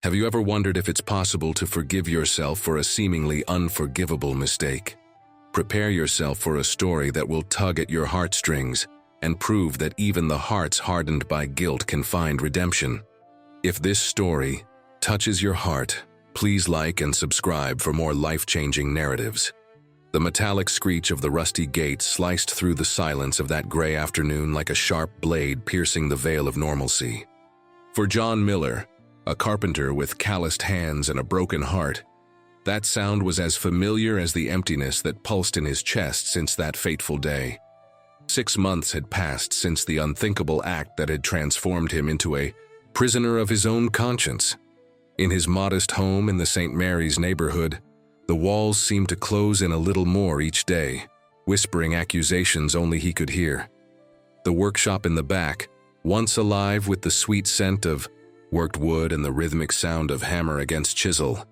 Have you ever wondered if it's possible to forgive yourself for a seemingly unforgivable mistake? Prepare yourself for a story that will tug at your heartstrings and prove that even the hearts hardened by guilt can find redemption. If this story touches your heart, please like and subscribe for more life-changing narratives. The metallic screech of the rusty gate sliced through the silence of that gray afternoon like a sharp blade piercing the veil of normalcy. For John Miller, a carpenter with calloused hands and a broken heart, that sound was as familiar as the emptiness that pulsed in his chest since that fateful day. 6 months had passed since the unthinkable act that had transformed him into a prisoner of his own conscience. In his modest home in the St. Mary's neighborhood, the walls seemed to close in a little more each day, whispering accusations only he could hear. The workshop in the back, once alive with the sweet scent of worked wood and the rhythmic sound of hammer against chisel,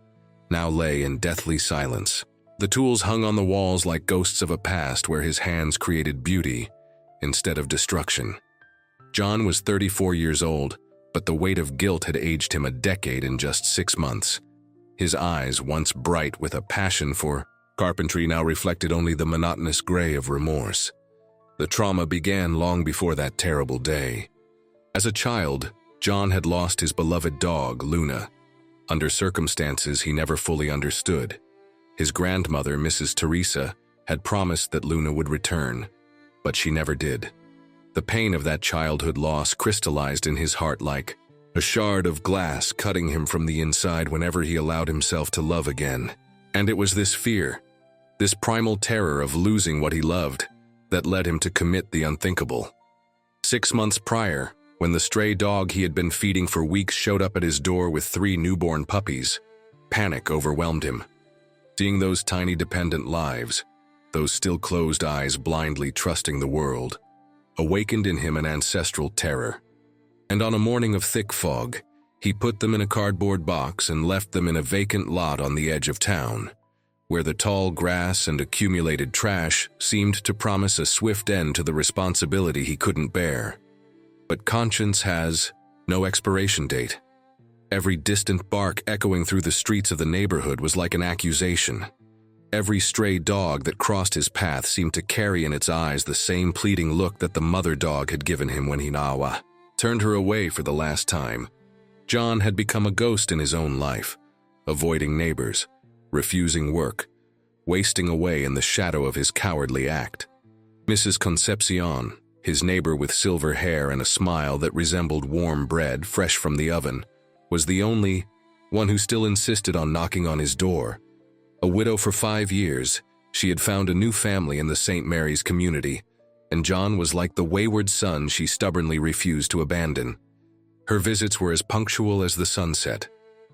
now lay in deathly silence. The tools hung on the walls like ghosts of a past where his hands created beauty instead of destruction. John was 34 years old, but the weight of guilt had aged him a decade in just 6 months. His eyes, once bright with a passion for carpentry, now reflected only the monotonous gray of remorse. The trauma began long before that terrible day. As a child, John had lost his beloved dog, Luna, under circumstances he never fully understood. His grandmother, Mrs. Teresa, had promised that Luna would return, but she never did. The pain of that childhood loss crystallized in his heart like a shard of glass, cutting him from the inside whenever he allowed himself to love again. And it was this fear, this primal terror of losing what he loved, that led him to commit the unthinkable. 6 months prior, when the stray dog he had been feeding for weeks showed up at his door with 3 newborn puppies, panic overwhelmed him. Seeing those tiny dependent lives, those still closed eyes blindly trusting the world, awakened in him an ancestral terror. And on a morning of thick fog, he put them in a cardboard box and left them in a vacant lot on the edge of town, where the tall grass and accumulated trash seemed to promise a swift end to the responsibility he couldn't bear. But conscience has no expiration date. Every distant bark echoing through the streets of the neighborhood was like an accusation. Every stray dog that crossed his path seemed to carry in its eyes the same pleading look that the mother dog had given him when he turned her away for the last time. John had become a ghost in his own life, avoiding neighbors, refusing work, wasting away in the shadow of his cowardly act. Mrs. Concepcion, his neighbor with silver hair and a smile that resembled warm bread fresh from the oven, was the only one who still insisted on knocking on his door. A widow for 5 years, she had found a new family in the St. Mary's community, and John was like the wayward son she stubbornly refused to abandon. Her visits were as punctual as the sunset,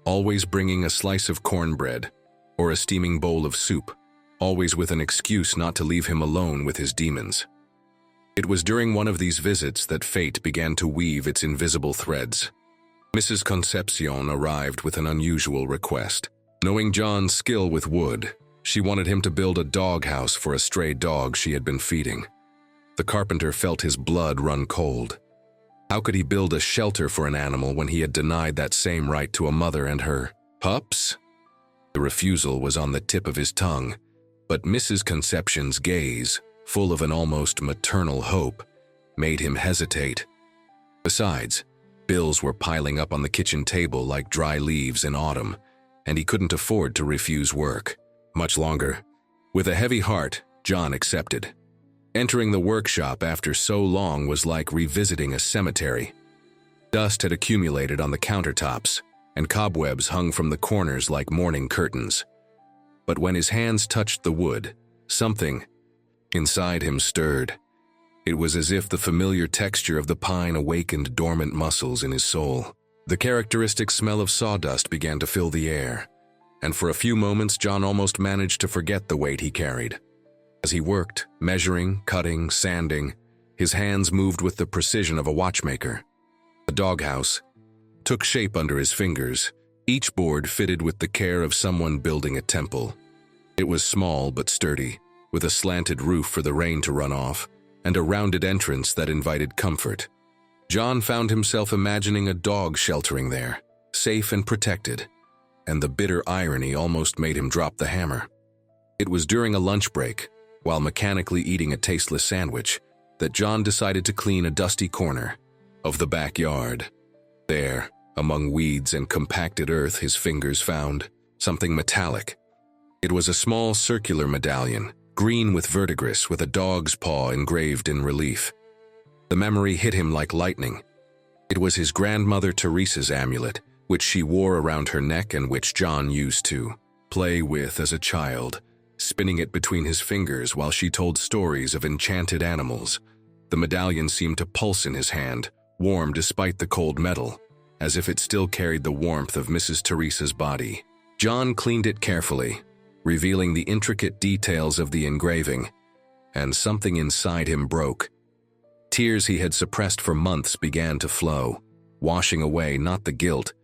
always bringing a slice of cornbread or a steaming bowl of soup, always with an excuse not to leave him alone with his demons. It was during one of these visits that fate began to weave its invisible threads. Mrs. Concepcion arrived with an unusual request. Knowing John's skill with wood, she wanted him to build a doghouse for a stray dog she had been feeding. The carpenter felt his blood run cold. How could he build a shelter for an animal when he had denied that same right to a mother and her pups? The refusal was on the tip of his tongue, but Mrs. Concepcion's gaze, full of an almost maternal hope, made him hesitate. Besides, bills were piling up on the kitchen table like dry leaves in autumn, and he couldn't afford to refuse work much longer. With a heavy heart, John accepted. Entering the workshop after so long was like revisiting a cemetery. Dust had accumulated on the countertops, and cobwebs hung from the corners like mourning curtains. But when his hands touched the wood, something inside him stirred. It was as if the familiar texture of the pine awakened dormant muscles in his soul. The characteristic smell of sawdust began to fill the air, and for a few moments John almost managed to forget the weight he carried. As he worked, measuring, cutting, sanding, his hands moved with the precision of a watchmaker. The doghouse took shape under his fingers, each board fitted with the care of someone building a temple. It was small but sturdy, with a slanted roof for the rain to run off, and a rounded entrance that invited comfort. John found himself imagining a dog sheltering there, safe and protected, and the bitter irony almost made him drop the hammer. It was during a lunch break, while mechanically eating a tasteless sandwich, that John decided to clean a dusty corner of the backyard. There, among weeds and compacted earth, his fingers found something metallic. It was a small circular medallion, green with verdigris, with a dog's paw engraved in relief. The memory hit him like lightning. It was his grandmother Teresa's amulet, which she wore around her neck and which John used to play with as a child, spinning it between his fingers while she told stories of enchanted animals. The medallion seemed to pulse in his hand, warm despite the cold metal, as if it still carried the warmth of Mrs. Teresa's body. John cleaned it carefully, revealing the intricate details of the engraving, and something inside him broke. Tears he had suppressed for months began to flow, washing away not the guilt,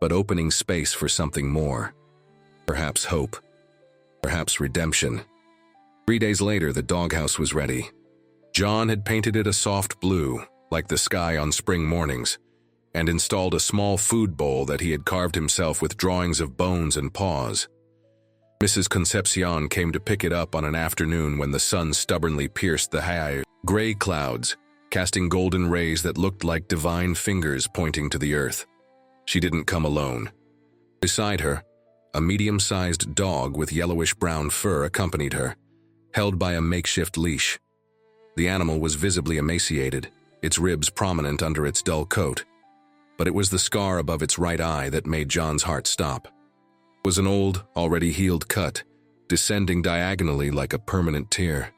but opening space for something more. Perhaps hope. Perhaps redemption. 3 days later, the doghouse was ready. John had painted it a soft blue, like the sky on spring mornings, and installed a small food bowl that he had carved himself with drawings of bones and paws. Mrs. Concepcion came to pick it up on an afternoon when the sun stubbornly pierced the high, gray clouds, casting golden rays that looked like divine fingers pointing to the earth. She didn't come alone. Beside her, a medium-sized dog with yellowish-brown fur accompanied her, held by a makeshift leash. The animal was visibly emaciated, its ribs prominent under its dull coat, but it was the scar above its right eye that made John's heart stop. It was an old, already healed cut, descending diagonally like a permanent tear.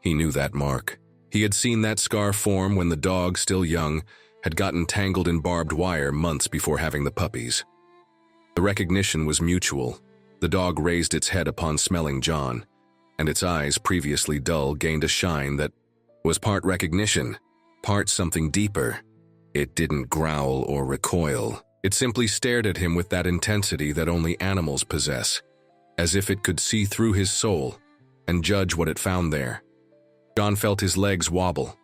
He knew that mark. He had seen that scar form when the dog, still young, had gotten tangled in barbed wire months before having the puppies. The recognition was mutual. The dog raised its head upon smelling John, and its eyes, previously dull, gained a shine that was part recognition, part something deeper. It didn't growl or recoil. It simply stared at him with that intensity that only animals possess, as if it could see through his soul and judge what it found there. John felt his legs wobble.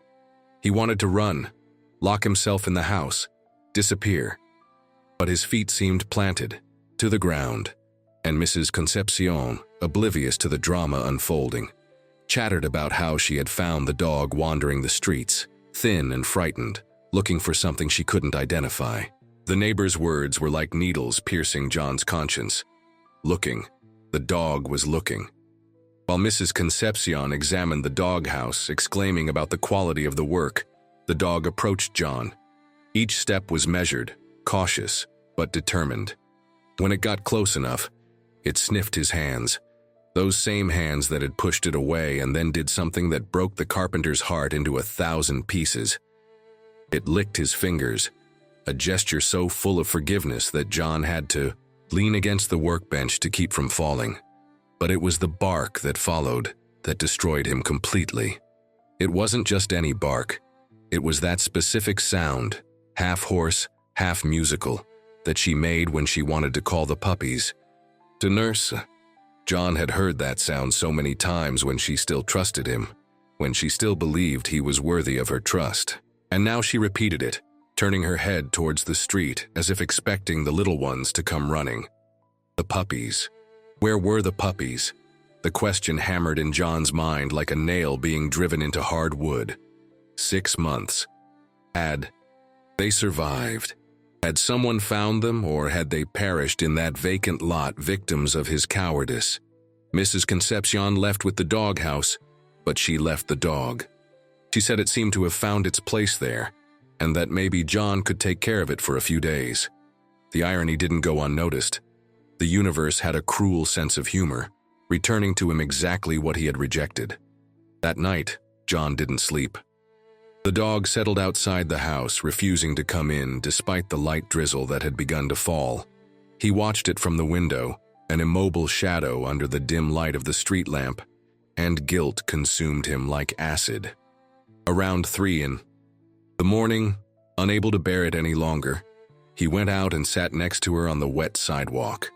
He wanted to run, lock himself in the house, disappear. But his feet seemed planted to the ground, and Mrs. Concepcion, oblivious to the drama unfolding, chattered about how she had found the dog wandering the streets, thin and frightened, looking for something she couldn't identify. The neighbor's words were like needles piercing John's conscience. Looking. The dog was looking. While Mrs. Concepcion examined the doghouse, exclaiming about the quality of the work, the dog approached John. Each step was measured, cautious, but determined. When it got close enough, it sniffed his hands, those same hands that had pushed it away, and then did something that broke the carpenter's heart into 1,000 pieces. It licked his fingers, a gesture so full of forgiveness that John had to lean against the workbench to keep from falling. But it was the bark that followed that destroyed him completely. It wasn't just any bark. It was that specific sound, half hoarse, half musical, that she made when she wanted to call the puppies to nurse. John had heard that sound so many times when she still trusted him, when she still believed he was worthy of her trust. And now she repeated it, turning her head towards the street as if expecting the little ones to come running. The puppies. Where were the puppies? The question hammered in John's mind like a nail being driven into hard wood. 6 months. Had they survived? Had someone found them, or had they perished in that vacant lot, victims of his cowardice? Mrs. Concepcion left with the doghouse, but she left the dog. She said it seemed to have found its place there, and that maybe John could take care of it for a few days. The irony didn't go unnoticed. The universe had a cruel sense of humor, returning to him exactly what he had rejected. That night, John didn't sleep. The dog settled outside the house, refusing to come in despite the light drizzle that had begun to fall. He watched it from the window, an immobile shadow under the dim light of the street lamp, and guilt consumed him like acid. Around 3 in the morning, unable to bear it any longer, he went out and sat next to her on the wet sidewalk.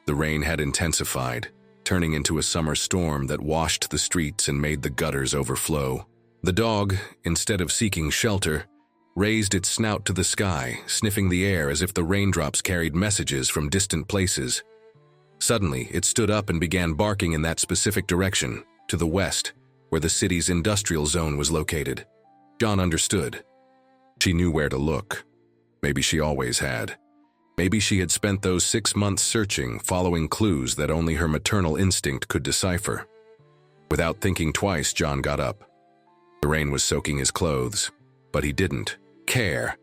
The rain had intensified, turning into a summer storm that washed the streets and made the gutters overflow. The dog, instead of seeking shelter, raised its snout to the sky, sniffing the air as if the raindrops carried messages from distant places. Suddenly, it stood up and began barking in that specific direction, to the west, where the city's industrial zone was located. John understood. She knew where to look. Maybe she always had. Maybe she had spent those 6 months searching, following clues that only her maternal instinct could decipher. Without thinking twice, John got up. The rain was soaking his clothes, but he didn't care.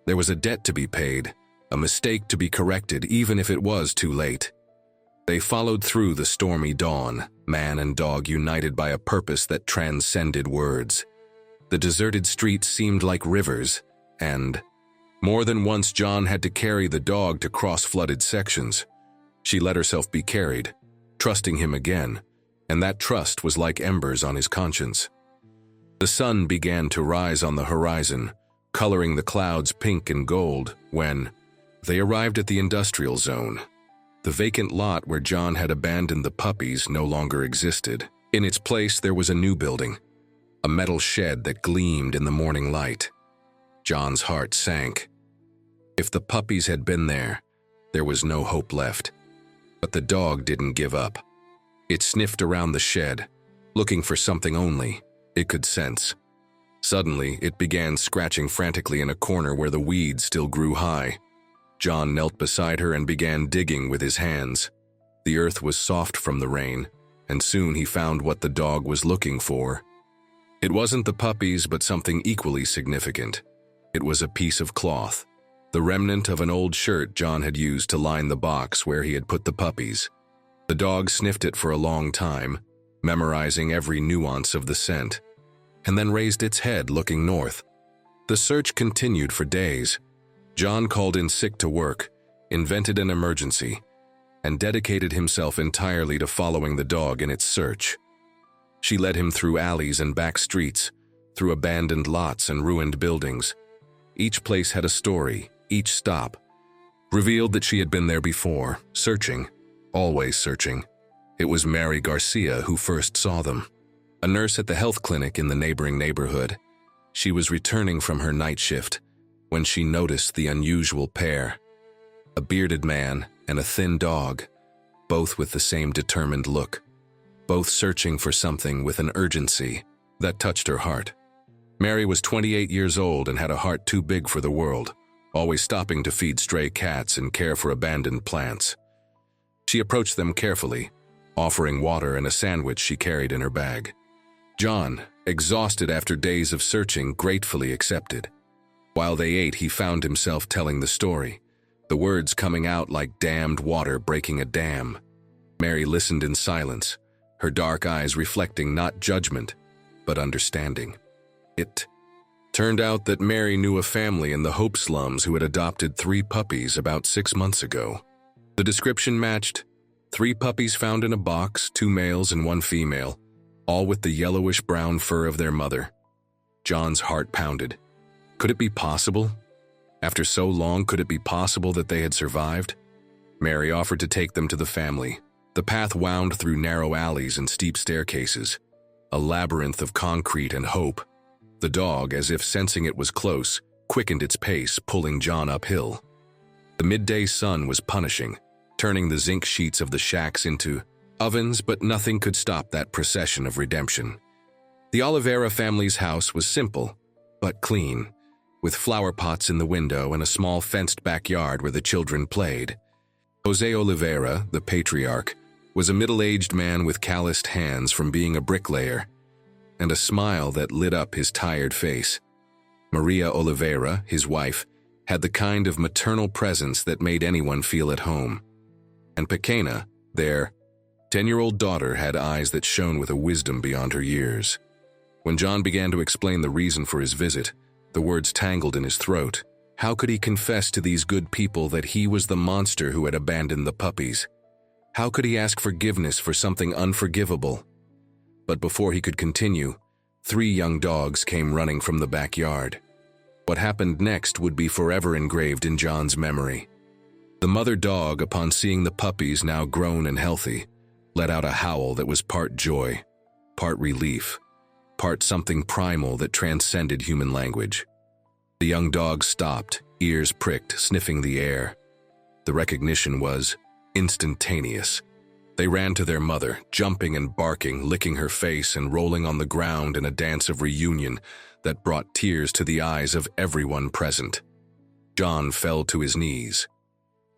There was a debt to be paid, a mistake to be corrected, even if it was too late. They followed through the stormy dawn, man and dog united by a purpose that transcended words. The deserted streets seemed like rivers, and more than once John had to carry the dog to cross flooded sections. She let herself be carried, trusting him again, and that trust was like embers on his conscience. The sun began to rise on the horizon, coloring the clouds pink and gold when they arrived at the industrial zone. The vacant lot where John had abandoned the puppies no longer existed. In its place, there was a new building, a metal shed that gleamed in the morning light. John's heart sank. If the puppies had been there, there was no hope left. But the dog didn't give up. It sniffed around the shed, looking for something only it could sense. Suddenly, it began scratching frantically in a corner where the weeds still grew high. John knelt beside her and began digging with his hands. The earth was soft from the rain, and soon he found what the dog was looking for. It wasn't the puppies, but something equally significant. It was a piece of cloth, the remnant of an old shirt John had used to line the box where he had put the puppies. The dog sniffed it for a long time, memorizing every nuance of the scent, and then raised its head, looking north. The search continued for days. John called in sick to work, invented an emergency, and dedicated himself entirely to following the dog in its search. She led him through alleys and back streets, through abandoned lots and ruined buildings. Each place had a story, each stop revealed that she had been there before, searching, always searching. It was Mary Garcia who first saw them, a nurse at the health clinic in the neighboring neighborhood. She was returning from her night shift when she noticed the unusual pair, a bearded man and a thin dog, both with the same determined look, both searching for something with an urgency that touched her heart. Mary was 28 years old and had a heart too big for the world, always stopping to feed stray cats and care for abandoned plants. She approached them carefully, offering water and a sandwich she carried in her bag. John, exhausted after days of searching, gratefully accepted. While they ate, he found himself telling the story, the words coming out like dammed water breaking a dam. Mary listened in silence, her dark eyes reflecting not judgment, but understanding. It turned out that Mary knew a family in the Hope slums who had adopted 3 puppies about 6 months ago. The description matched: 3 puppies found in a box, 2 males and 1 female, all with the yellowish-brown fur of their mother. John's heart pounded. Could it be possible? After so long, could it be possible that they had survived? Mary offered to take them to the family. The path wound through narrow alleys and steep staircases, a labyrinth of concrete and hope. The dog, as if sensing it was close, quickened its pace, pulling John uphill. The midday sun was punishing, turning the zinc sheets of the shacks into ovens, but nothing could stop that procession of redemption. The Oliveira family's house was simple, but clean, with flower pots in the window and a small fenced backyard where the children played. Jose Oliveira, the patriarch, was a middle-aged man with calloused hands from being a bricklayer, and a smile that lit up his tired face. Maria Oliveira, his wife, had the kind of maternal presence that made anyone feel at home. And Pequena, their 10-year-old daughter, had eyes that shone with a wisdom beyond her years. When John began to explain the reason for his visit, the words tangled in his throat. How could he confess to these good people that he was the monster who had abandoned the puppies? How could he ask forgiveness for something unforgivable? But before he could continue, 3 young dogs came running from the backyard. What happened next would be forever engraved in John's memory. The mother dog, upon seeing the puppies now grown and healthy, let out a howl that was part joy, part relief, part something primal that transcended human language. The young dog stopped, ears pricked, sniffing the air. The recognition was instantaneous. They ran to their mother, jumping and barking, licking her face and rolling on the ground in a dance of reunion that brought tears to the eyes of everyone present. John fell to his knees.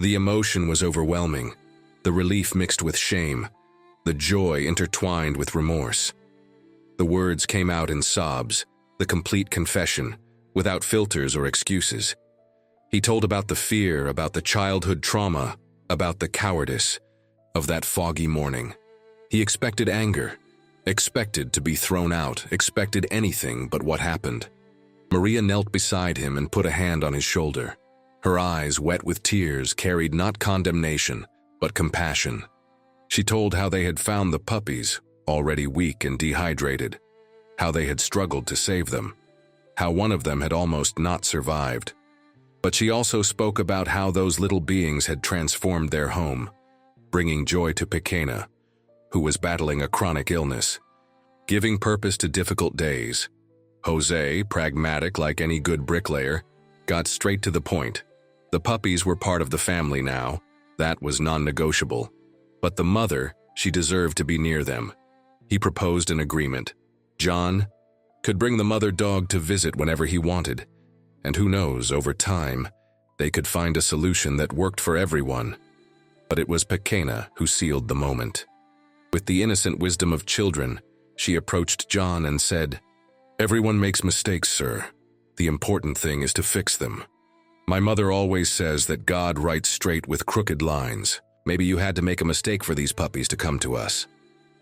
The emotion was overwhelming, the relief mixed with shame, the joy intertwined with remorse. The words came out in sobs, the complete confession, without filters or excuses. He told about the fear, about the childhood trauma, about the cowardice of that foggy morning. He expected anger, expected to be thrown out, expected anything but what happened. Maria knelt beside him and put a hand on his shoulder. Her eyes, wet with tears, carried not condemnation, but compassion. She told how they had found the puppies, already weak and dehydrated, how they had struggled to save them, how one of them had almost not survived. But she also spoke about how those little beings had transformed their home, bringing joy to Pequena, who was battling a chronic illness, giving purpose to difficult days. Jose, pragmatic like any good bricklayer, got straight to the point. The puppies were part of the family now. That was non-negotiable. But the mother, she deserved to be near them. He proposed an agreement. John could bring the mother dog to visit whenever he wanted. And who knows, over time, they could find a solution that worked for everyone. But it was Pequena who sealed the moment. With the innocent wisdom of children, she approached John and said, "Everyone makes mistakes, sir. The important thing is to fix them. My mother always says that God writes straight with crooked lines. Maybe you had to make a mistake for these puppies to come to us."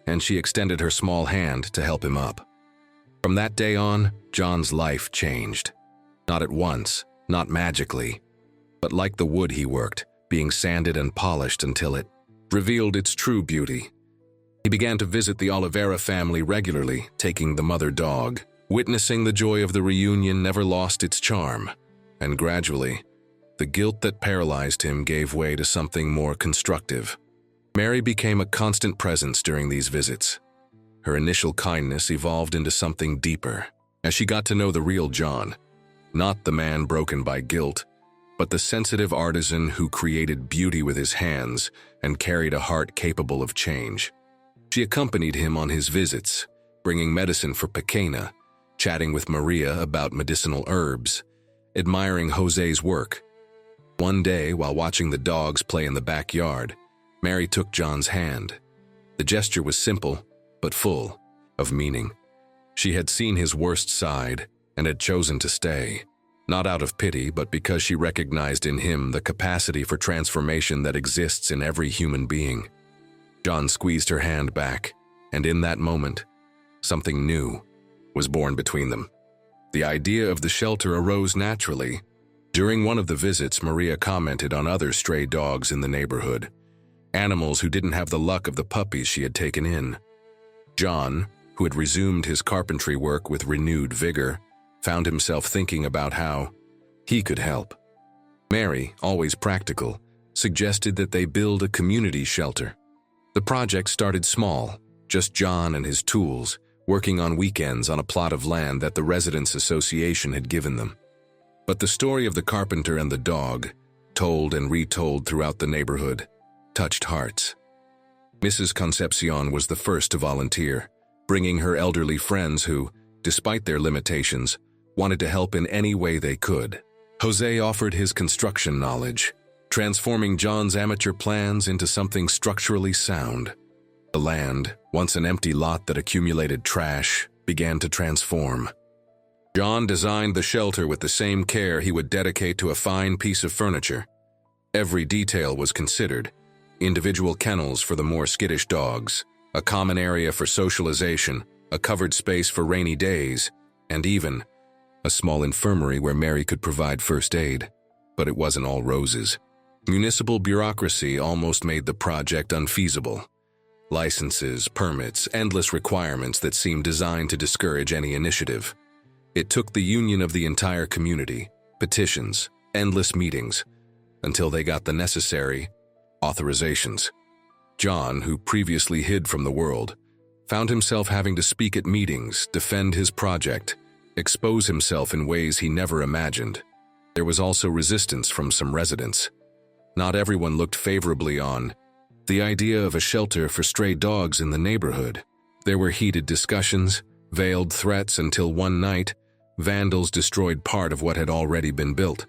And she extended her small hand to help him up. From that day on, John's life changed. Not at once, not magically, but like the wood he worked, being sanded and polished until it revealed its true beauty. He began to visit the Oliveira family regularly, taking the mother dog. Witnessing the joy of the reunion never lost its charm, and gradually, the guilt that paralyzed him gave way to something more constructive. Mary became a constant presence during these visits. Her initial kindness evolved into something deeper, as she got to know the real John, not the man broken by guilt, but the sensitive artisan who created beauty with his hands and carried a heart capable of change. She accompanied him on his visits, bringing medicine for Pequena, chatting with Maria about medicinal herbs, admiring Jose's work. One day, while watching the dogs play in the backyard, Mary took John's hand. The gesture was simple, but full of meaning. She had seen his worst side and had chosen to stay, not out of pity, but because she recognized in him the capacity for transformation that exists in every human being. John squeezed her hand back, and in that moment, something new was born between them. The idea of the shelter arose naturally. During one of the visits, Maria commented on other stray dogs in the neighborhood, animals who didn't have the luck of the puppies she had taken in. John, who had resumed his carpentry work with renewed vigor, found himself thinking about how he could help. Mary, always practical, suggested that they build a community shelter. The project started small, just John and his tools, working on weekends on a plot of land that the Residents Association had given them. But the story of the carpenter and the dog, told and retold throughout the neighborhood, touched hearts. Mrs. Concepcion was the first to volunteer, bringing her elderly friends who, despite their limitations, wanted to help in any way they could. Jose offered his construction knowledge, transforming John's amateur plans into something structurally sound. The land, once an empty lot that accumulated trash, began to transform. John designed the shelter with the same care he would dedicate to a fine piece of furniture. Every detail was considered: individual kennels for the more skittish dogs, a common area for socialization, a covered space for rainy days, and even a small infirmary where Mary could provide first aid. But it wasn't all roses. Municipal bureaucracy almost made the project unfeasible. Licenses, permits, endless requirements that seemed designed to discourage any initiative. It took the union of the entire community, petitions, endless meetings, until they got the necessary authorizations. John, who previously hid from the world, found himself having to speak at meetings, defend his project, expose himself in ways he never imagined. There was also resistance from some residents. Not everyone looked favorably on the idea of a shelter for stray dogs in the neighborhood. There were heated discussions, veiled threats, until one night, vandals destroyed part of what had already been built.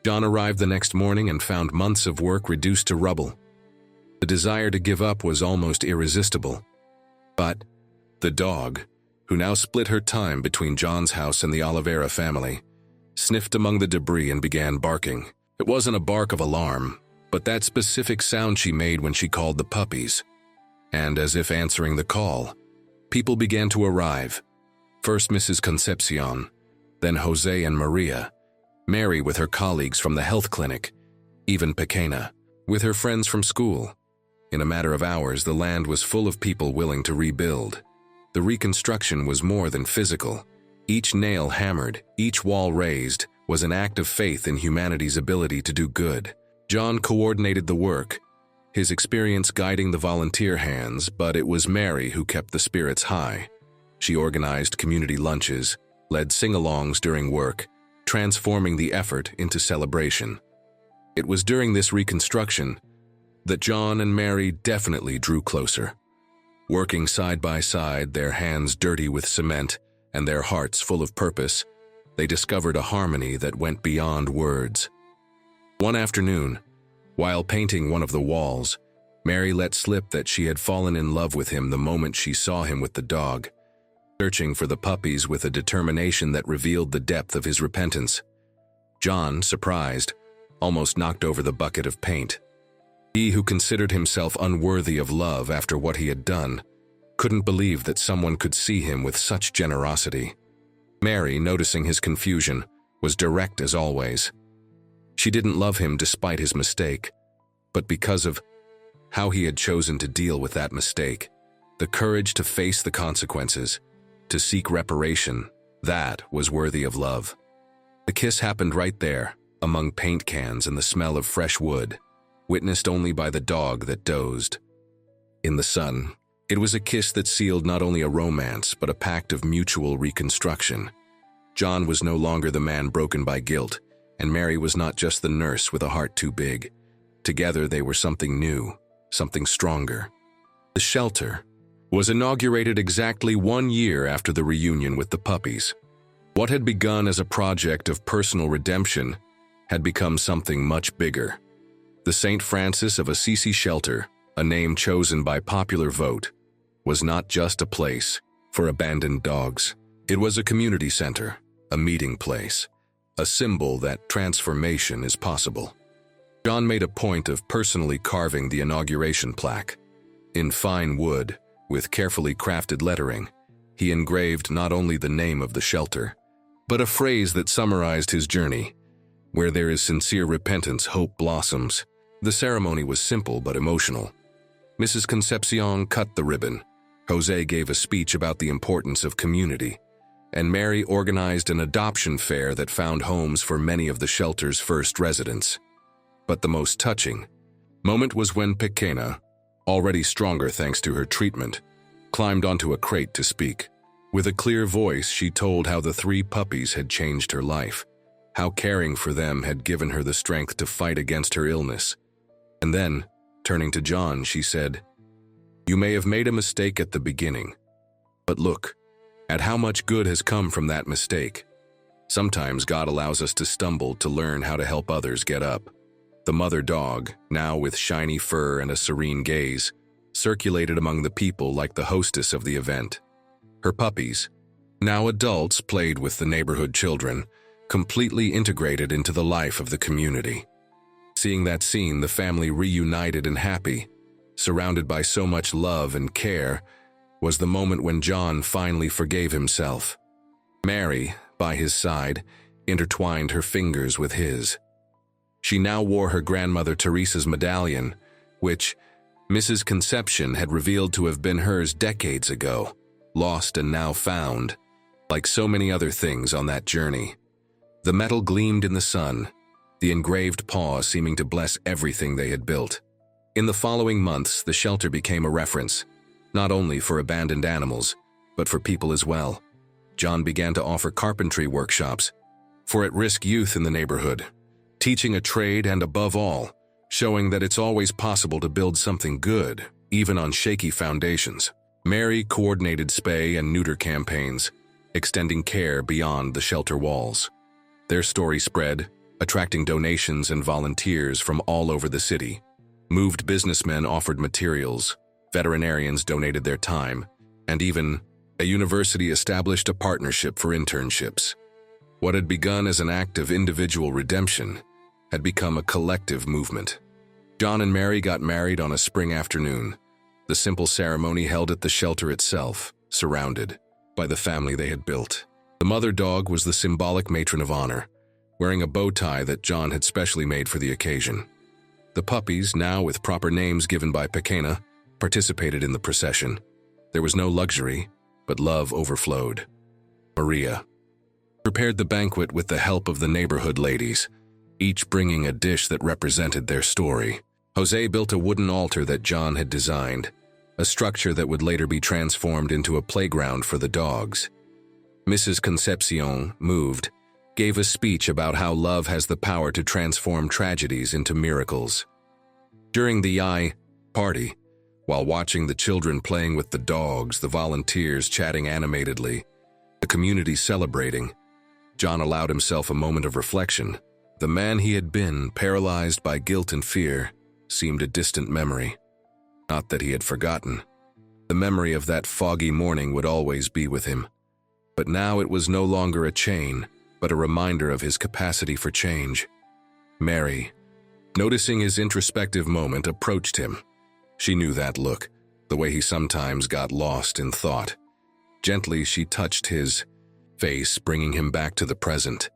John arrived the next morning and found months of work reduced to rubble. The desire to give up was almost irresistible. But the dog, who now split her time between John's house and the Oliveira family, sniffed among the debris and began barking. It wasn't a bark of alarm, but that specific sound she made when she called the puppies. And as if answering the call, people began to arrive. First Mrs. Concepcion, then Jose and Maria, Mary with her colleagues from the health clinic, even Pequena, with her friends from school. In a matter of hours, the land was full of people willing to rebuild. The reconstruction was more than physical. Each nail hammered, each wall raised, was an act of faith in humanity's ability to do good. John coordinated the work, his experience guiding the volunteer hands, but it was Mary who kept the spirits high. She organized community lunches, led sing-alongs during work, transforming the effort into celebration. It was during this reconstruction that John and Mary definitely drew closer. Working side by side, their hands dirty with cement and their hearts full of purpose, they discovered a harmony that went beyond words. One afternoon, while painting one of the walls, Mary let slip that she had fallen in love with him the moment she saw him with the dog, searching for the puppies with a determination that revealed the depth of his repentance. John, surprised, almost knocked over the bucket of paint. He who considered himself unworthy of love after what he had done, couldn't believe that someone could see him with such generosity. Mary, noticing his confusion, was direct as always. She didn't love him despite his mistake, but because of how he had chosen to deal with that mistake, the courage to face the consequences, to seek reparation, that was worthy of love. The kiss happened right there, among paint cans and the smell of fresh wood, witnessed only by the dog that dozed. In the sun, it was a kiss that sealed not only a romance but a pact of mutual reconstruction. John was no longer the man broken by guilt, and Mary was not just the nurse with a heart too big. Together they were something new, something stronger. The shelter was inaugurated exactly 1 year after the reunion with the puppies. What had begun as a project of personal redemption had become something much bigger. The St. Francis of Assisi shelter, a name chosen by popular vote, was not just a place for abandoned dogs. It was a community center, a meeting place, a symbol that transformation is possible. John made a point of personally carving the inauguration plaque. In fine wood, with carefully crafted lettering, he engraved not only the name of the shelter, but a phrase that summarized his journey: "Where there is sincere repentance, hope blossoms." The ceremony was simple but emotional. Mrs. Concepcion cut the ribbon, Jose gave a speech about the importance of community, and Mary organized an adoption fair that found homes for many of the shelter's first residents. But the most touching moment was when Pequena, already stronger thanks to her treatment, climbed onto a crate to speak. With a clear voice, she told how the 3 puppies had changed her life, how caring for them had given her the strength to fight against her illness. And then, turning to John, she said, "You may have made a mistake at the beginning, but look at how much good has come from that mistake. Sometimes God allows us to stumble to learn how to help others get up." The mother dog, now with shiny fur and a serene gaze, circulated among the people like the hostess of the event. Her puppies, now adults, played with the neighborhood children, completely integrated into the life of the community. Seeing that scene, the family reunited and happy, surrounded by so much love and care, was the moment when John finally forgave himself. Mary, by his side, intertwined her fingers with his. She now wore her grandmother Teresa's medallion, which Mrs. Concepcion had revealed to have been hers decades ago, lost and now found, like so many other things on that journey. The metal gleamed in the sun, the engraved paw seeming to bless everything they had built. In the following months, the shelter became a reference, not only for abandoned animals, but for people as well. John began to offer carpentry workshops for at-risk youth in the neighborhood, teaching a trade and, above all, showing that it's always possible to build something good, even on shaky foundations. Mary coordinated spay and neuter campaigns, extending care beyond the shelter walls. Their story spread, attracting donations and volunteers from all over the city. Moved businessmen offered materials, veterinarians donated their time, and even a university established a partnership for internships. What had begun as an act of individual redemption had become a collective movement. John and Mary got married on a spring afternoon, the simple ceremony held at the shelter itself, surrounded by the family they had built. The mother dog was the symbolic matron of honor, wearing a bow tie that John had specially made for the occasion. The puppies, now with proper names given by Pequena, participated in the procession. There was no luxury, but love overflowed. Maria prepared the banquet with the help of the neighborhood ladies, each bringing a dish that represented their story. Jose built a wooden altar that John had designed, a structure that would later be transformed into a playground for the dogs. Mrs. Concepcion, moved, gave a speech about how love has the power to transform tragedies into miracles. During the party, while watching the children playing with the dogs, the volunteers chatting animatedly, the community celebrating, John allowed himself a moment of reflection. The man he had been, paralyzed by guilt and fear, seemed a distant memory. Not that he had forgotten. The memory of that foggy morning would always be with him. But now it was no longer a chain, but a reminder of his capacity for change. Mary, noticing his introspective moment, approached him. She knew that look, the way he sometimes got lost in thought. Gently, she touched his face, bringing him back to the present.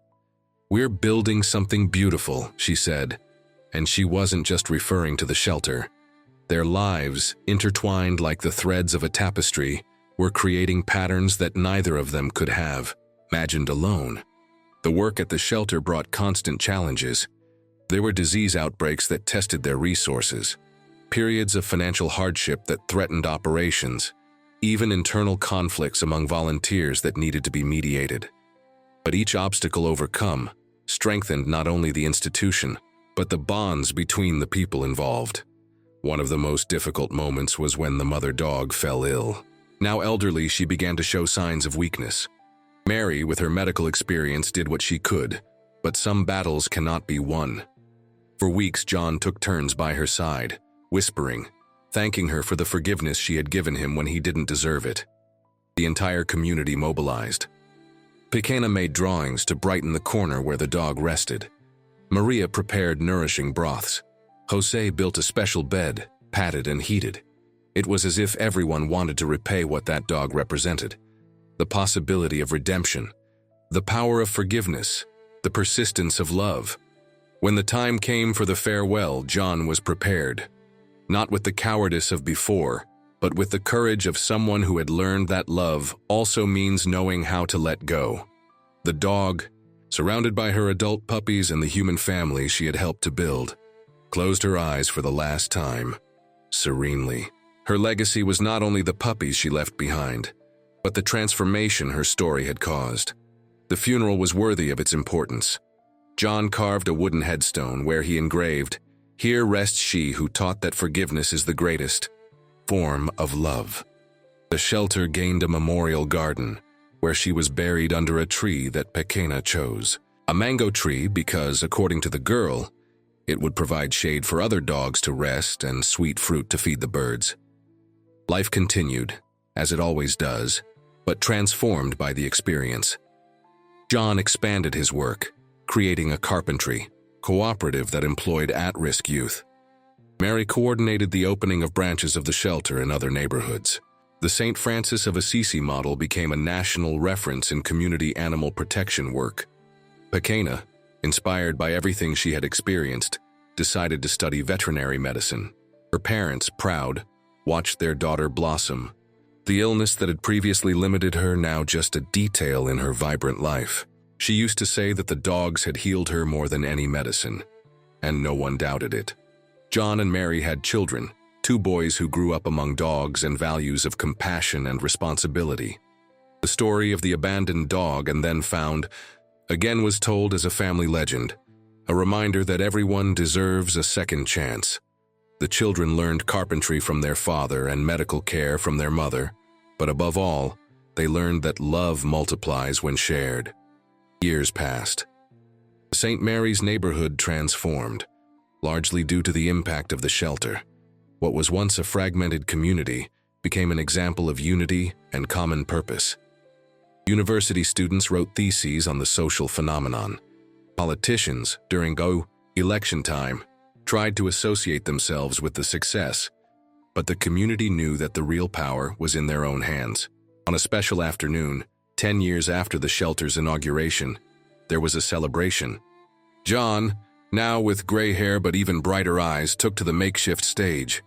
"We're building something beautiful," she said, and she wasn't just referring to the shelter. Their lives, intertwined like the threads of a tapestry, were creating patterns that neither of them could have imagined alone. The work at the shelter brought constant challenges. There were disease outbreaks that tested their resources, periods of financial hardship that threatened operations, even internal conflicts among volunteers that needed to be mediated. But each obstacle overcome strengthened not only the institution, but the bonds between the people involved. One of the most difficult moments was when the mother dog fell ill. Now elderly, she began to show signs of weakness. Mary, with her medical experience, did what she could, but some battles cannot be won. For weeks, John took turns by her side, whispering, thanking her for the forgiveness she had given him when he didn't deserve it. The entire community mobilized. Pequena made drawings to brighten the corner where the dog rested. Maria prepared nourishing broths. Jose built a special bed, padded and heated. It was as if everyone wanted to repay what that dog represented. The possibility of redemption, the power of forgiveness, the persistence of love. When the time came for the farewell, John was prepared. Not with the cowardice of before, but with the courage of someone who had learned that love also means knowing how to let go. The dog, surrounded by her adult puppies and the human family she had helped to build, closed her eyes for the last time, serenely. Her legacy was not only the puppies she left behind, but the transformation her story had caused. The funeral was worthy of its importance. John carved a wooden headstone where he engraved, "Here rests she who taught that forgiveness is the greatest form of love." The shelter gained a memorial garden, where she was buried under a tree that Pequena chose. A mango tree because, according to the girl, it would provide shade for other dogs to rest and sweet fruit to feed the birds. Life continued, as it always does, but transformed by the experience. John expanded his work, creating a carpentry cooperative that employed at-risk youth. Mary coordinated the opening of branches of the shelter in other neighborhoods. The St. Francis of Assisi model became a national reference in community animal protection work. Pequena, inspired by everything she had experienced, decided to study veterinary medicine. Her parents, proud, watched their daughter blossom. The illness that had previously limited her now just a detail in her vibrant life. She used to say that the dogs had healed her more than any medicine, and no one doubted it. John and Mary had children, 2 boys who grew up among dogs and values of compassion and responsibility. The story of the abandoned dog and then found again was told as a family legend, a reminder that everyone deserves a second chance. The children learned carpentry from their father and medical care from their mother, but above all, they learned that love multiplies when shared. Years passed. St. Mary's neighborhood transformed, largely due to the impact of the shelter. What was once a fragmented community became an example of unity and common purpose. University students wrote theses on the social phenomenon. Politicians, during election time, tried to associate themselves with the success, but the community knew that the real power was in their own hands. On a special afternoon, 10 years after the shelter's inauguration, there was a celebration. John, now with gray hair but even brighter eyes, took to the makeshift stage.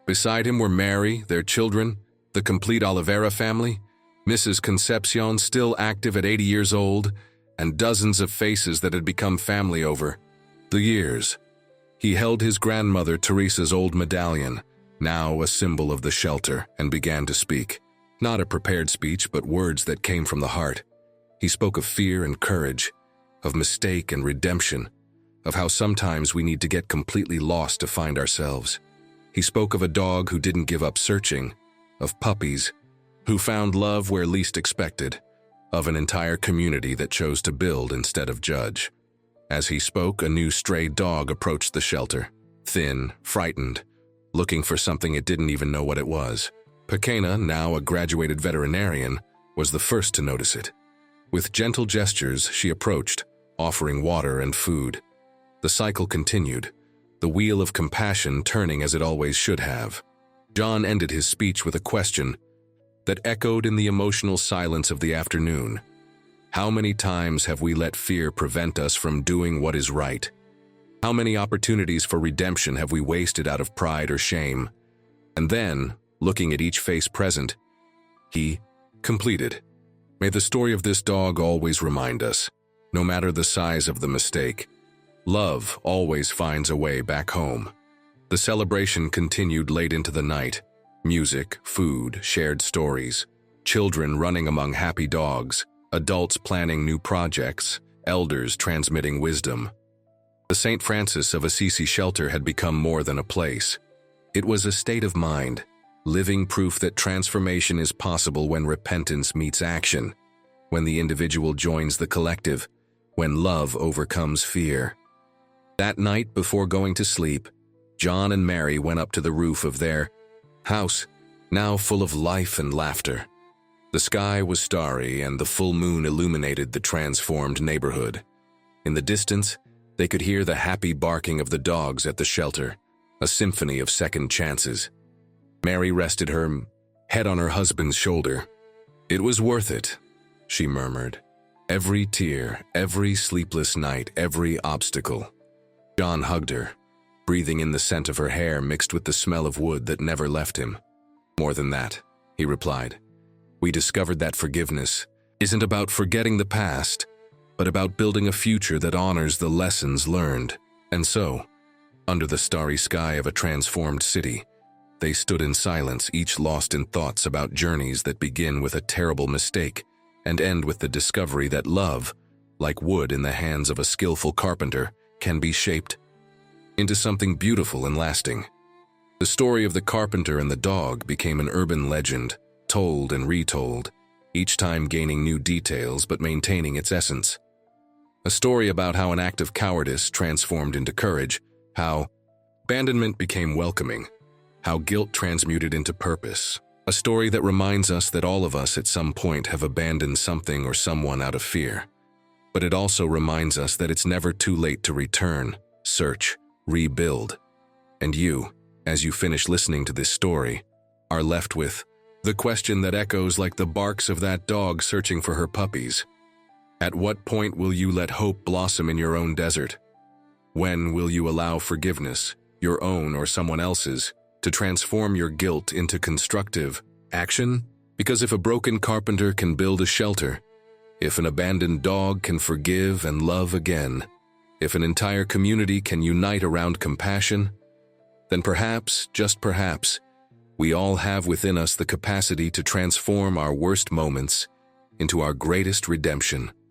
Beside him were Mary, their children, the complete Oliveira family, Mrs. Concepcion still active at 80 years old, and dozens of faces that had become family over the years. He held his grandmother Teresa's old medallion, now a symbol of the shelter, and began to speak. Not a prepared speech, but words that came from the heart. He spoke of fear and courage, of mistake and redemption, of how sometimes we need to get completely lost to find ourselves. He spoke of a dog who didn't give up searching, of puppies who found love where least expected, of an entire community that chose to build instead of judge. As he spoke, a new stray dog approached the shelter, thin, frightened, looking for something it didn't even know what it was. Pequena, now a graduated veterinarian, was the first to notice it. With gentle gestures, she approached, offering water and food. The cycle continued, the wheel of compassion turning as it always should have. John ended his speech with a question that echoed in the emotional silence of the afternoon. How many times have we let fear prevent us from doing what is right? How many opportunities for redemption have we wasted out of pride or shame? And then, looking at each face present, he completed. May the story of this dog always remind us, no matter the size of the mistake, love always finds a way back home. The celebration continued late into the night. Music, food, shared stories, children running among happy dogs, adults planning new projects, elders transmitting wisdom. The St. Francis of Assisi shelter had become more than a place. It was a state of mind, living proof that transformation is possible when repentance meets action, when the individual joins the collective, when love overcomes fear. That night, before going to sleep, John and Mary went up to the roof of their house, now full of life and laughter. The sky was starry and the full moon illuminated the transformed neighborhood. In the distance, they could hear the happy barking of the dogs at the shelter, a symphony of second chances. Mary rested her head on her husband's shoulder. "It was worth it," she murmured. "Every tear, every sleepless night, every obstacle." John hugged her, breathing in the scent of her hair mixed with the smell of wood that never left him. "More than that," he replied. "We discovered that forgiveness isn't about forgetting the past, but about building a future that honors the lessons learned." And so, under the starry sky of a transformed city, they stood in silence, each lost in thoughts about journeys that begin with a terrible mistake and end with the discovery that love, like wood in the hands of a skillful carpenter, can be shaped into something beautiful and lasting. The story of the carpenter and the dog became an urban legend, told and retold, each time gaining new details but maintaining its essence. A story about how an act of cowardice transformed into courage, how abandonment became welcoming, how guilt transmuted into purpose. A story that reminds us that all of us at some point have abandoned something or someone out of fear. But it also reminds us that it's never too late to return, search, rebuild. And you, as you finish listening to this story, are left with the question that echoes like the barks of that dog searching for her puppies. At what point will you let hope blossom in your own desert? When will you allow forgiveness, your own or someone else's, to transform your guilt into constructive action? Because if a broken carpenter can build a shelter, if an abandoned dog can forgive and love again, if an entire community can unite around compassion, then perhaps, just perhaps, we all have within us the capacity to transform our worst moments into our greatest redemption.